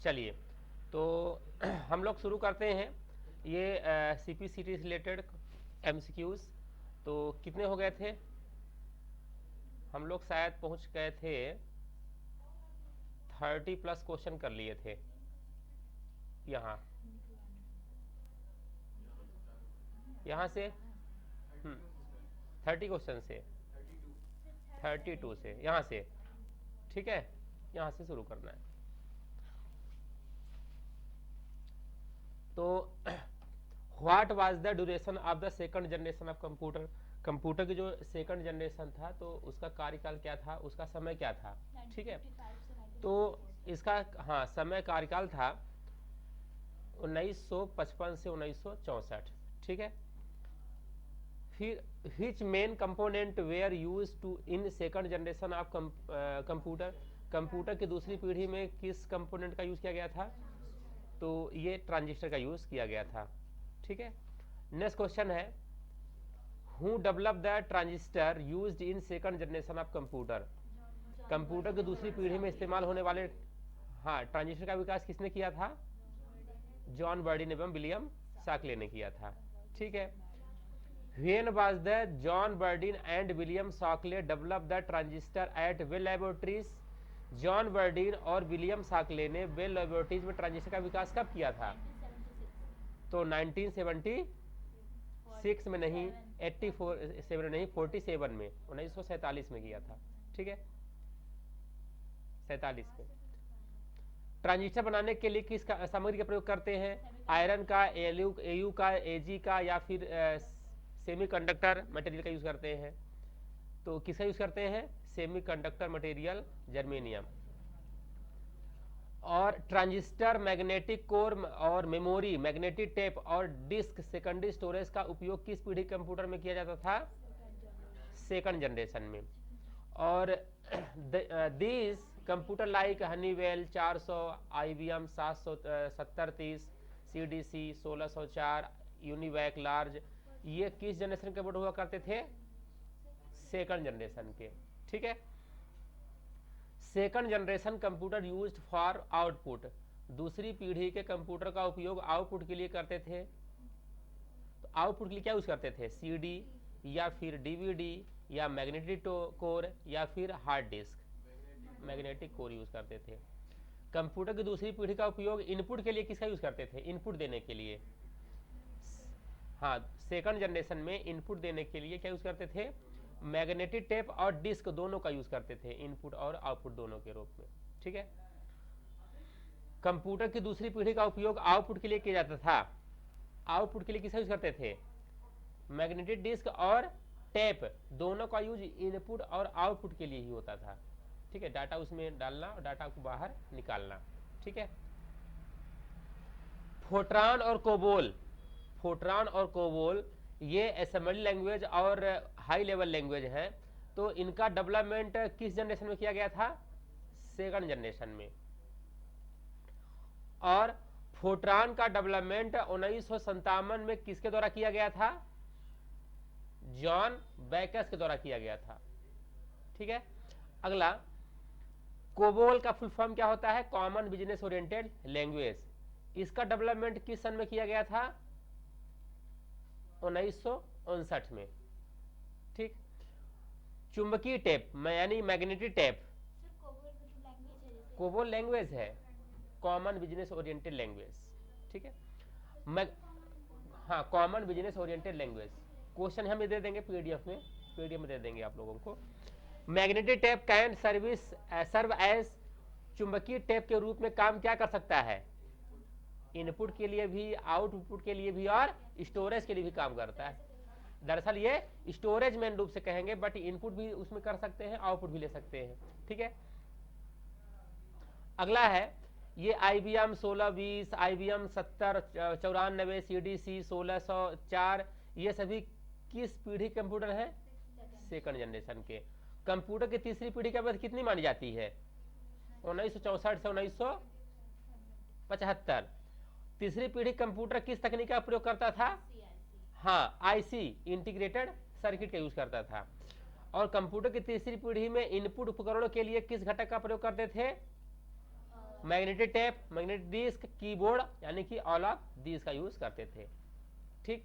चलिए तो हम लोग शुरू करते हैं ये CPCT रिलेटेड MCQs। तो कितने हो गए थे? हम लोग शायद पहुंच गए थे 30+ क्वेश्चन कर लिए थे यहाँ यहाँ से 30 क्वेश्चन से 32 से यहाँ से, ठीक है, यहाँ से शुरू करना है। तो what was the duration of the second generation of computer? Computer की जो सेकंड जनरेशन था तो उसका कार्यकाल क्या था, उसका समय क्या था? ठीक है, तो इसका हाँ समय कार्यकाल था 1955 से 1964। ठीक है, फिर which main component were use to in second generation of computer? Computer की दूसरी पीढ़ी में किस कंपोनेंट का यूज किया गया था? तो ये ट्रांजिस्टर का यूज किया गया था। ठीक है, नेक्स्ट क्वेश्चन है who develop the transistor used in second generation of computer? Computer की दूसरी पीढ़ी में इस्तेमाल होने वाले हाँ ट्रांजिस्टर का विकास किसने किया था? जॉन बर्डिन एवं विलियम शाक्ले ने किया था। ठीक है, When was the John Bardeen and William Shockley developed the transistor at Bell Laboratories? John Bardeen और विलियम शाक्ले ने बेल लेबोरेटरीज में ट्रांजिस्टर का विकास कब किया था? तो 1976 में नहीं, 87 में नहीं, 47 में, 1947 में किया था। ठीक है, 47 में। ट्रांजिस्टर बनाने के लिए किस सामग्री का प्रयोग करते हैं? आयरन का, एयू का, एजी का, या फिर सेमीकंडक्टर मटेरियल का यूज करते हैं। तो किसका यूज करते हैं? Semiconductor material, germanium. और ट्रांजिस्टर, मैग्नेटिक कोर और मेमोरी, मैग्नेटिक टेप और डिस्क सेकेंडरी स्टोरेज का उपयोग किस पीढ़ी कंप्यूटर में किया जाता था? सेकंड जनरेशन में। और this computer like Honeywell 400, IBM 77030, CDC 1604, UNIVAC large, ये किस जनरेशन के कंप्यूटर हुआ करते थे? सेकंड जनरेशन के। ठीक है, second generation computer used for output, दूसरी पीढ़ी के कंप्यूटर का उपयोग आउटपुट के लिए करते थे। तो आउटपुट के लिए क्या यूज करते थे? CD या फिर DVD या मैग्नेटिक कोर या फिर hard disk? Magnetic core use करते थे। कंप्यूटर की दूसरी पीढ़ी का उपयोग इनपुट के लिए किसका यूज करते थे? इनपुट देने के लिए। हाँ, सेकंड जनरेशन में इनपुट देने के लिए क्या यूज करते थे? मैग्नेटिक टेप और डिस्क दोनों का यूज करते थे, इनपुट और आउटपुट दोनों के रूप में। ठीक है, कंप्यूटर की दूसरी पीढ़ी का उपयोग आउटपुट के लिए किया जाता था। आउटपुट के लिए किसका यूज करते थे? मैग्नेटिक डिस्क और टेप दोनों का यूज इनपुट और आउटपुट के लिए ही होता था। ठीक है, डाटा उसमें डालना और डाटा को बाहर निकालना। ठीक है, फोर्ट्रान और कोबोल, फोर्ट्रान और कोबोल ये असेंबली लैंग्वेज और हाई लेवल लैंग्वेज है। तो इनका डेवलपमेंट किस जनरेशन में किया गया था? सेकंड जनरेशन में। और फोर्ट्रान का डेवलपमेंट 1957 में किसके द्वारा किया गया था? जॉन बैकस के द्वारा किया गया था। ठीक है, अगला कोबोल का फुल फॉर्म क्या होता है? Common business oriented language. इसका डेवलपमेंट किस सन में किया गया था? 1959 में। ठीक, चुंबकीय टेप यानी मैग्नेटिक टेप, कोबोल लैंग्वेज है, कॉमन बिजनेस ओरिएंटेड लैंग्वेज। ठीक है, हाँ common business oriented language. Question हम दे देंगे पीडीएफ में दे देंगे आप लोगों को। Magnetic tape can serve as, चुंबकीय टेप के रूप में काम क्या कर सकता है? इनपुट के लिए भी, आउटपुट के लिए भी और स्टोरेज के लिए भी काम करता है। दरअसल ये स्टोरेज मेन रूप से कहेंगे, बट इनपुट भी उसमें कर सकते हैं, आउटपुट भी ले सकते हैं। ठीक है, अगला है ये IBM 1620, IBM 7094, CDC 1604, ये सभी किस पीढ़ी कंप्यूटर है? सेकंड जनरेशन के। कंप्यूटर की तीसरी पीढ़ी की अवधि कितनी मानी जाती है? 1964 से 1975। तीसरी पीढ़ी कंप्यूटर किस तकनीक का प्रयोग करता था? हाँ, IC इंटीग्रेटेड सर्किट का यूज करता था। और कंप्यूटर की तीसरी पीढ़ी में इनपुट उपकरणों के लिए किस घटक का प्रयोग करते थे? Magnetic tape, magnetic disk, keyboard, यानी कि ऑल ऑफ दीज का यूज करते थे। ठीक,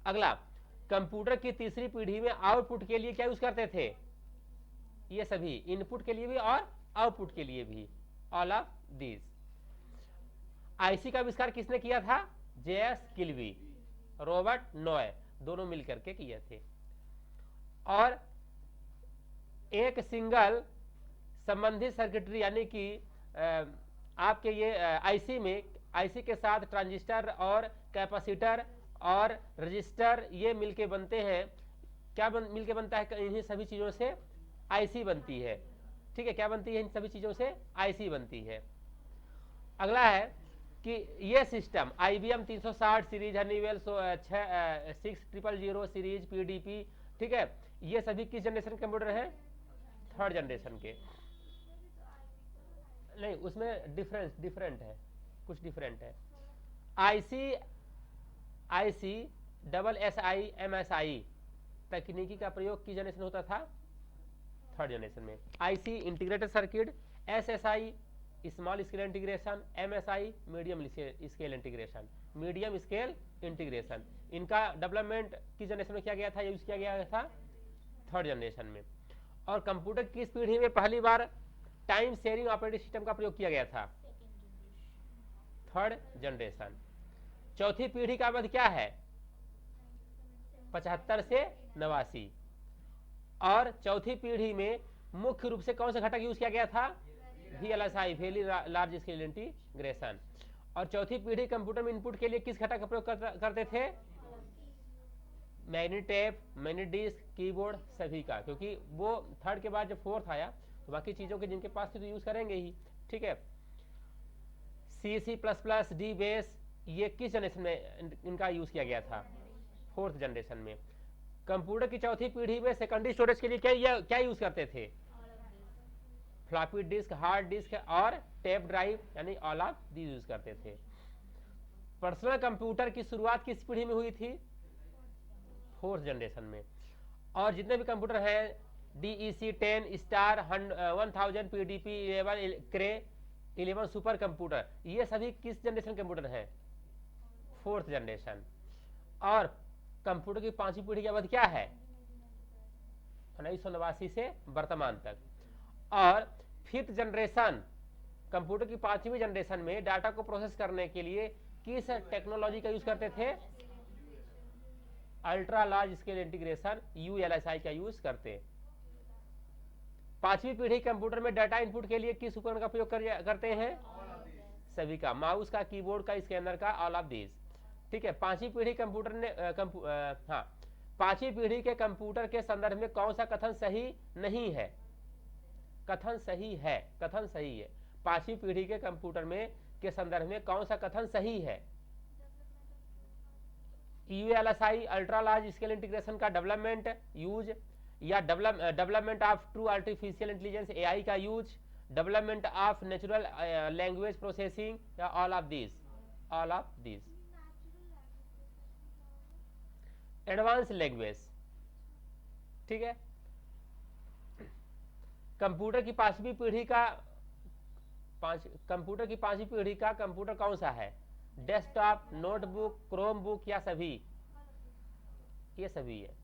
अगला, कंप्यूटर की तीसरी पीढ़ी में आउटपुट के लिए क्या यूज करते थे? ये सभी, इनपुट के लिए भी और आउटपुट के लिए भी, ऑल ऑफ दीज। आईसी का आविष्कार किसने किया था? जेएस किल्बी, रॉबर्ट नॉय, दोनों मिलकर के किए थे। और एक सिंगल संबंधित सर्किटरी, यानी कि आपके ये आईसी में, आईसी के साथ ट्रांजिस्टर और कैपेसिटर और रजिस्टर ये मिलके बनते हैं। क्या मिलके बनता है? इन्हीं सभी चीजों से आईसी बनती है। ठीक है, क्या बनती है? इन सभी चीजों से आईसी बनती है। अगला है कि ये system IBM 360 series, Honeywell 6000 series, PDP, ठीक है, ये सभी किस जनरेशन के कंप्यूटर हैं? थर्ड जनरेशन के। नहीं, उसमें डिफरेंट है, कुछ डिफरेंट है। आईसी डबल SI MSI तकनीकी का प्रयोग किस जनरेशन होता था? थर्ड जनरेशन में। IC integrated circuit, SSI small scale integration, MSI medium scale integration, medium scale integration, इनका डेवलपमेंट किस जनरेशन में किया गया था? यूज किया गया था थर्ड जनरेशन में। और कंप्यूटर किस पीढ़ी में पहली बार टाइम शेयरिंग ऑपरेटिंग सिस्टम का प्रयोग किया गया था? Third generation. चौथी पीढ़ी का अवधि क्या है? 75 से 89। और चौथी पीढ़ी में मुख्य रूप से कौन सा घटक यूज किया गया था? VLSI, very large scale integration. और चौथी पीढ़ी कंप्यूटर में इनपुट के लिए किस घटक का प्रयोग करते थे? Magnetic tape, magnetic disk, keyboard, सभी का, क्योंकि वो थर्ड के बाद जब फोर्थ आया तो बाकी चीजों के जिनके पास थे तो यूज करेंगे ही। ठीक है, C++, डी बेस, ये किस जनरेशन में इनका यूज किया गया था? फोर्थ जनरेशन में। कंप्यूटर की चौथी पीढ़ी में सेकेंडरी स्टोरेज के लिए क्या यूज करते थे? फ्लॉपी डिस्क, हार्ड डिस्क और टेप ड्राइव, यानी ऑल ऑफ दीज यूज करते थे। पर्सनल कंप्यूटर की शुरुआत किस पीढ़ी में हुई थी? फोर्थ जनरेशन में। और जितने भी कंप्यूटर हैं, DEC 10, स्टार, 1000, PDP 11, क्रे 11 सुपर कंप्यूटर, ये सभी किस जनरेशन कंप्यूटर हैं? Fourth generation. और कंप्यूटर की पांचवी पीढ़ी की अवधि क्या है? 1989 से वर्तमान तक। और फिफ्थ जनरेशन, कंप्यूटर की पांचवी जनरेशन में डाटा को प्रोसेस करने के लिए किस टेक्नोलॉजी का यूज करते थे? Ultra large scale integration, ULSI का यूज करते। पांचवी पीढ़ी कंप्यूटर में डाटा इनपुट के लिए किस उपकरण का प्रयोग करते हैं? सभी का, माउस का, कीबोर्ड का, स्कैनर का, ऑल ऑफ दीज। ठीक है, पांचवी पीढ़ी कंप्यूटर ने पांचवी पीढ़ी के कंप्यूटर के संदर्भ में कौन सा कथन सही नहीं है? कथन सही है, कथन सही है। पांचवी पीढ़ी के कंप्यूटर में के संदर्भ में कौन सा कथन सही है? ULSI ultra large scale integration का डेवलपमेंट यूज, या development of true artificial intelligence AI का use, development of natural language processing, या all of these? All of these. Advance language. ठीक है, कंप्यूटर की पांचवी पीढ़ी का कंप्यूटर की पांचवी पीढ़ी का कंप्यूटर कौन सा है? डेस्कटॉप, नोटबुक, क्रोम बुक, या सभी? ये सभी है।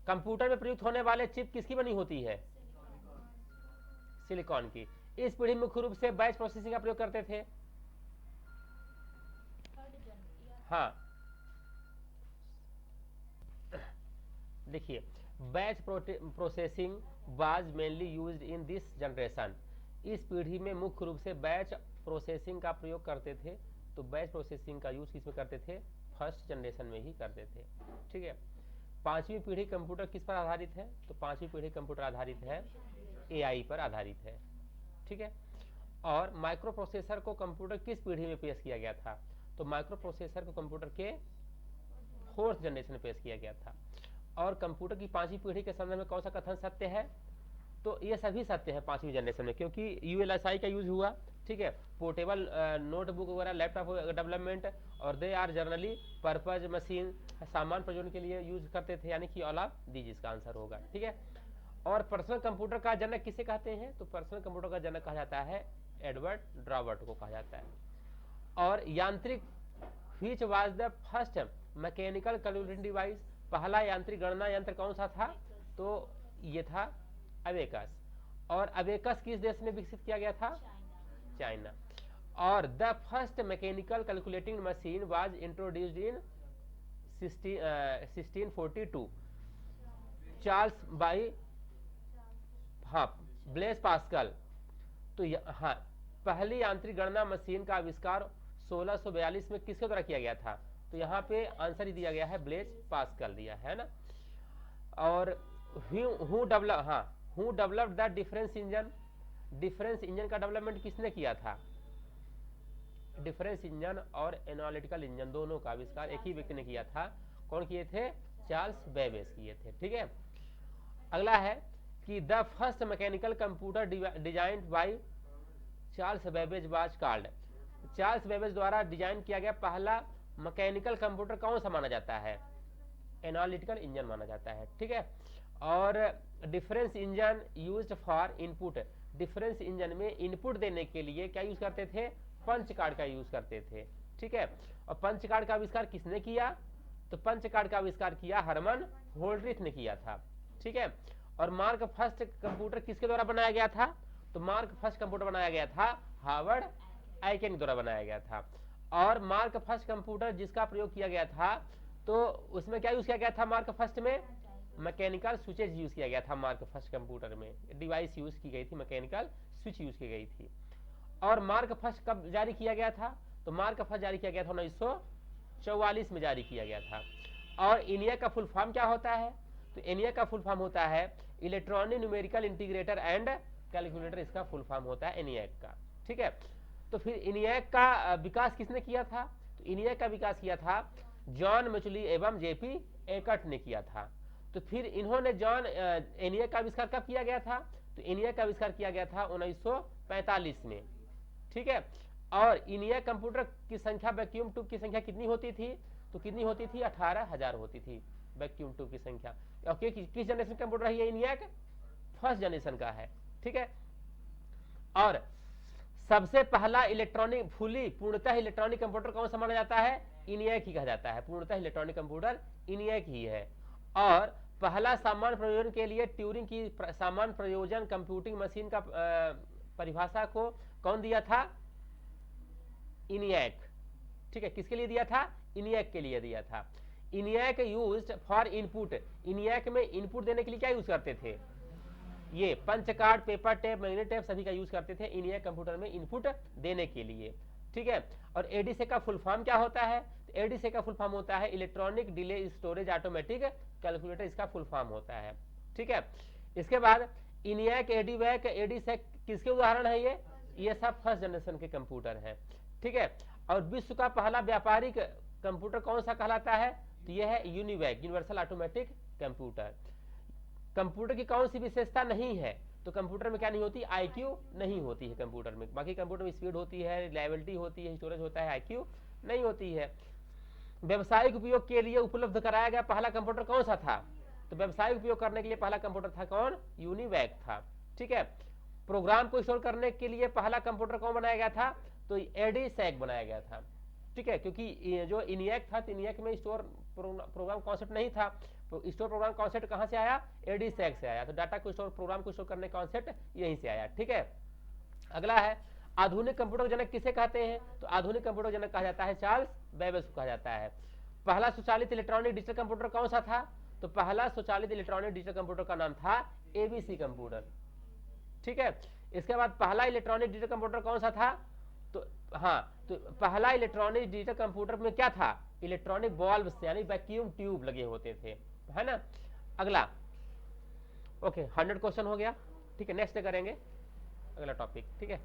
कंप्यूटर में प्रयुक्त होने वाले चिप किसकी बनी होती है? सिलिकॉन की। इस पीढ़ी में मुख्य रूप से बैच प्रोसेसिंग का प्रयोग करते थे। हाँ, देखिए, batch processing was mainly used in this generation. इस पीढ़ी में मुख्य रूप से बैच प्रोसेसिंग का प्रयोग करते थे। तो बैच प्रोसेसिंग का यूज किसमें करते थे? फर्स्ट जनरेशन में ही करते थे। ठीक है, पांचवी पीढ़ी कंप्यूटर किस पर आधारित है? तो पांचवी पीढ़ी कंप्यूटर आधारित है AI पर आधारित है। ठीक है, और माइक्रो प्रोसेसर को कंप्यूटर किस पीढ़ी में पेश किया गया था? तो माइक्रो प्रोसेसर को कंप्यूटर के फोर्थ जनरेशन में पेश किया गया था। और कंप्यूटर की पांचवी पीढ़ी के संदर्भ में कौन सा कथन सत्य है? तो ये सभी सत्य है पांचवी जनरेशन में, क्योंकि ULSI का यूज हुआ। ठीक है, पोर्टेबल नोटबुक वगैरह, लैपटॉप डेवलपमेंट, और they are generally purpose machine, सामान प्रयोजन के लिए यूज करते थे, यानी कि ऑल ऑफ दीज इसका आंसर होगा। ठीक है, और पर्सनल कंप्यूटर का जनक किसे कहते हैं? तो पर्सनल कंप्यूटर का जनक कहा जाता है एडवर्ड ड्रॉवर्ट को कहा जाता है। और यांत्रिक, which was the first mechanical calculating device, पहला यांत्रिक गणना यंत्र कौन सा था? तो ये था अबेकस। और अबेकस किस देश में विकसित किया गया था? चाइना। और the first mechanical calculating machine was introduced in 1642 Charles by Blaise Pascal. तो हाँ, पहली यांत्रिक गणना मशीन का आविष्कार 1642 में किसके द्वारा किया गया था? तो यहाँ पे आंसर ही दिया गया है ब्लेस पास्कल दिया है ना। और who developed the difference engine, difference engine का डेवलपमेंट किसने किया था? डिफरेंस इंजन और एनालिटिकल इंजन दोनों का आविष्कार एक ही व्यक्ति ने किया था। कौन किए थे? चार्ल्स बेबेज किए थे। ठीक है, अगला है कि the first mechanical computer designed by Charles Babbage was called, Charles Babbage द्वारा डिजाइन किया गया पहला मैकेनिकल कंप्यूटर कौन सा माना जाता है? एनालिटिकल इंजन माना जाता है। ठीक है, और difference engine used for input, difference engine में इनपुट देने के लिए क्या यूज करते थे? पंच कार्ड का यूज करते थे। ठीक है, और पंच कार्ड का आविष्कार किसने किया? तो पंच कार्ड का आविष्कार किया हरमन होल्ड्रिथ ने किया था। ठीक है, और मार्क फर्स्ट कंप्यूटर किसके द्वारा बनाया गया था? तो मार्क फर्स्ट कंप्यूटर बनाया गया था हार्वर्ड आइकेन द्वारा बनाया गया था। और मार्क फर्स्ट कंप्यूटर जिसका प्रयोग किया गया था, तो उसमें क्या यूज किया गया था? मार्क फर्स्ट में मैकेनिकल स्विचेज यूज किया गया था। मार्क फर्स्ट कंप्यूटर में डिवाइस यूज की गई थी, मैकेनिकल स्विच यूज की गई थी। और मार्क फर्स्ट कब जारी किया गया था? तो मार्क फर्स्ट जारी किया गया था 1944 में जारी किया गया था। और इनियक का फुल फॉर्म क्या होता है? तो इनियक का फुल फॉर्म होता है electronic numerical integrator and calculator, इसका फुल फॉर्म होता है इनियक का। ठीक है, तो फिर इनियक का विकास किसने किया था? तो इनियक का विकास किया था जॉन मैचुली एवं जेपी एकर्ट ने किया था। तो फिर इन्होंने जॉन इनियक का आविष्कार कब किया गया था? तो इनियक का आविष्कार किया गया था 1945 में। ठीक है, और इनियक कंप्यूटर की संख्या, वैक्यूम ट्यूब की संख्या कितनी होती थी? तो कितनी होती थी? 18,000 होती थी वैक्यूम ट्यूब की संख्या। ओके, किस जनरेशन कंप्यूटर है ये? इनियक फर्स्ट जनरेशन का है। ठीक है, और सबसे पहला इलेक्ट्रॉनिक फुली पूर्णतः इलेक्ट्रॉनिक कंप्यूटर कौन सा माना जाता है? इनियक ही कहा जाता है। पूर्णतः इलेक्ट्रॉनिक कंप्यूटर इनियक ही है। और पहला सामान्य प्रयोजन के लिए ट्यूरिंग की सामान्य प्रयोजन कंप्यूटिंग मशीन का परिभाषा को कौन दिया था? इनियक। ठीक है, किसके लिए दिया था? इनियक के लिए दिया था। ENIAC used for input, ENIAC में इनपुट देने के लिए क्या यूज करते थे? ये punch card, paper tape, magnet tape सभी का यूज करते थे इनियक कंप्यूटर में इनपुट देने के लिए। ठीक है, और एडीसी का फुल फॉर्म क्या होता है? तो एडीसी का फुल फॉर्म होता है electronic delay storage automatic calculator, इसका फुल फॉर्म होता है। ठीक है, इसके बाद इनियक, एडीवैक, एडीसेक किसके उदाहरण है? ये सब फर्स्ट जनरेशन के कंप्यूटर हैं। ठीक है, और विश्व का पहला व्यापारिक कंप्यूटर कौन सा कहलाता है? तो यह है UNIVAC, universal automatic computer. Computer की कौन सी विशेषता नहीं है? तो कंप्यूटर में क्या नहीं होती? आईक्यू नहीं होती है कंप्यूटर में। बाकी कंप्यूटर में स्पीड होती है, रिलायबिलिटी होती है, स्टोरेज होता है, आईक्यू नहीं होती है। व्यवसायिक उपयोग के लिए उपलब्ध कराया गया पहला कंप्यूटर कौन सा था? तो व्यवसायिक उपयोग करने के लिए पहला कंप्यूटर था कौन? यूनिवैक था। ठीक है, प्रोग्राम को स्टोर करने के लिए पहला कंप्यूटर कौन बनाया गया था? तो एडीसैक बनाया गया था। ठीक है, क्योंकि जो इनियक था, तो इनियक में स्टोर प्रोग्राम कॉन्सेप्ट नहीं था। तो स्टोर प्रोग्राम कॉन्सेप्ट कहां से आया? एडीसैक से आया। तो डाटा को स्टोर, प्रोग्राम को स्टोर करने का कॉन्सेप्ट यहीं से आया। ठीक है, अगला है आधुनिक कंप्यूटर जनक किसे कहते हैं? तो आधुनिक कंप्यूटर जनक कहा जाता है चार्ल्स बेबेज को कहा जाता है। पहला स्वचालित इलेक्ट्रॉनिक डिजिटल कंप्यूटर कौन सा था? तो पहला स्वचालित इलेक्ट्रॉनिक डिजिटल कंप्यूटर का नाम था एबीसी कंप्यूटर। ठीक है, इसके बाद पहला इलेक्ट्रॉनिक डिजिटल कंप्यूटर कौन सा था? तो तो पहला इलेक्ट्रॉनिक डिजिटल कंप्यूटर में क्या था? इलेक्ट्रॉनिक बॉल्ब्स यानी वैक्यूम ट्यूब लगे होते थे, है ना। अगला, ओके 100 क्वेश्चन हो गया। ठीक है, नेक्स्ट करेंगे अगला टॉपिक। ठीक है।